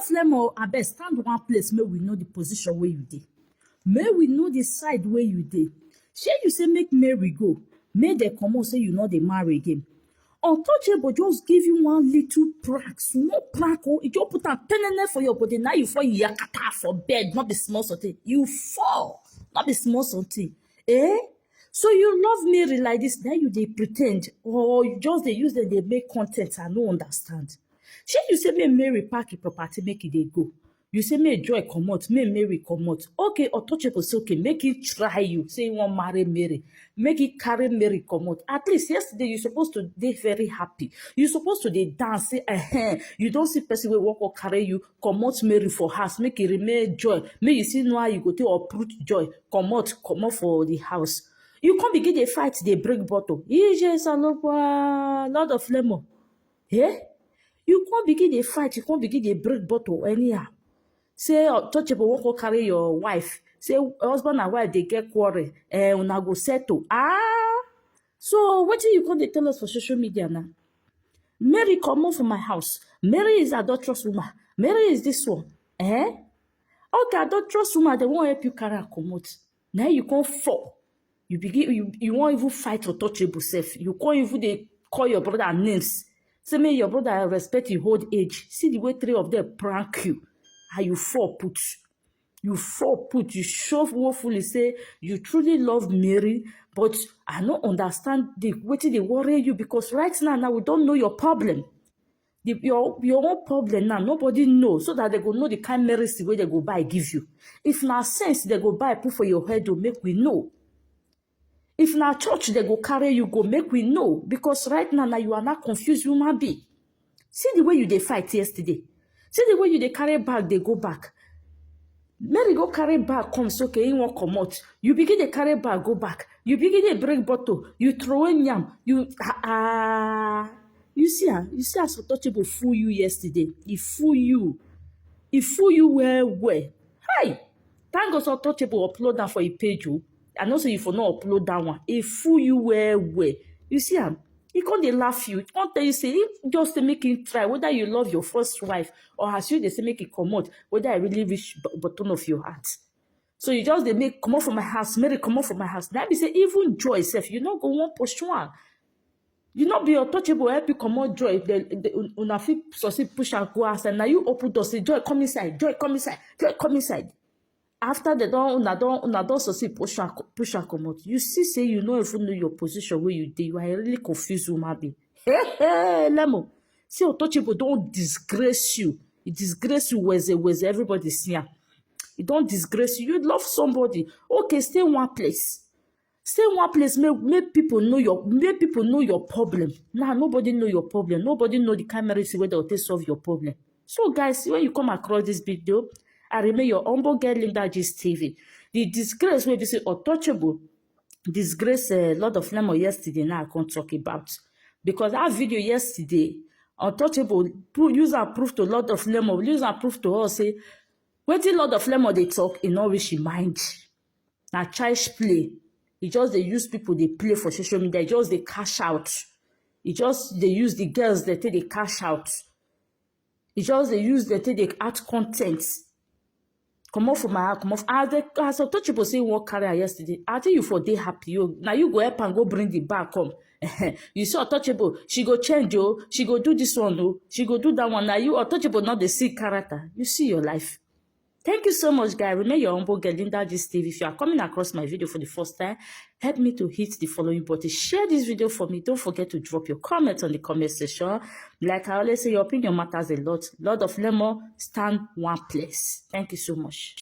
of them all, I best stand one place, may we know the position where you dey. May we know the side where you dey. Shey you say make Mary go, may they come out say you know they marry again. Untouchable just give you one little prank, small prank, oh, it just put a tenene for your body. Now you fall yakata for bed, not be small something. You fall, not be small something. Eh? So you love Mary like this, then you they pretend, or you just they use them, they make content. I no understand. Shey you say make Mary pack the property, make it they go. You say make Joy comot, make Mary comot. Okay, Untouchable say okay, make it try you. Say you want marry Mary, make it carry Mary comot. At least yesterday you supposed to be very happy. You supposed to dey dance. Say, you don't see person will walk or carry you comot Mary for house, make it remain Joy. Make you see know how you go to uproot Joy, comot for the house. You can't begin a fight, they break bottle. Yes, Lord of lemon. Yeah? You can't begin a fight, you can't begin a break bottle anyhow. Say Untouchable won't go carry your wife. Say husband and wife they get quarrel. Una go settle. So what do you call they tell us for social media now? Mary come out from my house. Mary is adulterous woman. Mary is this one. Okay, adulterous woman, they won't help you carry her come out. Now you can't fall. You begin you won't even fight Untouchable self. You can't even they call your brother names. Say may your brother respect your old age. See the way three of them prank you. And you fall put. You fall put. You show woefully say you truly love Mary, but I don't understand the way they worry you because right now we don't know your problem. Your own problem now, nobody knows, so that they go know the kind mercy where they go buy give you. If na sense they go buy put for your head to make we know. If na church they go carry you go make we know because right now you are not confused human being. See the way you dey fight yesterday. See the way you they carry bag, they go back. Mary go carry bag, comes okay, you won't come out. You begin to carry bag, go back. You begin to break bottle. You throw in yam. You see as Untouchable fool you yesterday. He fool you. He fool you well. Hi! Thank God Untouchable upload that for a page. And also if you not upload that one. He fool you well. You see him? He can't they laugh you. He can't tell you say just to make him try whether you love your first wife or as you they say make it come out whether I really reach bottom of your heart. So you just they make come out from my house, Mary come out from my house. That be say even Joy self, you not go one push one. You not be Untouchable help you come out Joy. Una fit succeed push and go outside. Now you open door say Joy come inside, Joy come inside, Joy come inside. After they don't succeed push and come out. You see, say you know if you know your position where you did, you are a really confused woman being. Hey, Lemo. See, Untouchable don't disgrace you. It disgrace you where's everybody see ya. It don't disgrace you. You love somebody. Okay, stay in one place. Stay in one place. Make people know your problem. Nah, nobody know your problem. Nobody know the kind of way they will solve your problem. So, guys, when you come across this video, I remain your humble girl, Linda Gist TV. The disgrace where you say Untouchable disgrace Lord of Lemon yesterday. Now I can't talk about because that video yesterday, Untouchable use and proof to Lord of Lemon, use and proof to us say, when the Lord of Lemon they talk, in all which mind. Now child's play. It just they use people they play for social media. It just they cash out. It just they use the girls that they cash out. It just they use that they add content. Come off from my house, come off. As Untouchable say one carrier yesterday, I tell you for day happy. Now you go help and go bring the bag come. You see Untouchable, she go change yo, she go do this one though, she go do that one. Now you Untouchable not the sick character. You see your life. Thank you so much, guys. Remain your humble girl, Linda Gist TV. If you are coming across my video for the first time, help me to hit the following button. Share this video for me. Don't forget to drop your comments on the comment section. Like I always say, your opinion matters a lot. Lord of Lemon, stand one place. Thank you so much.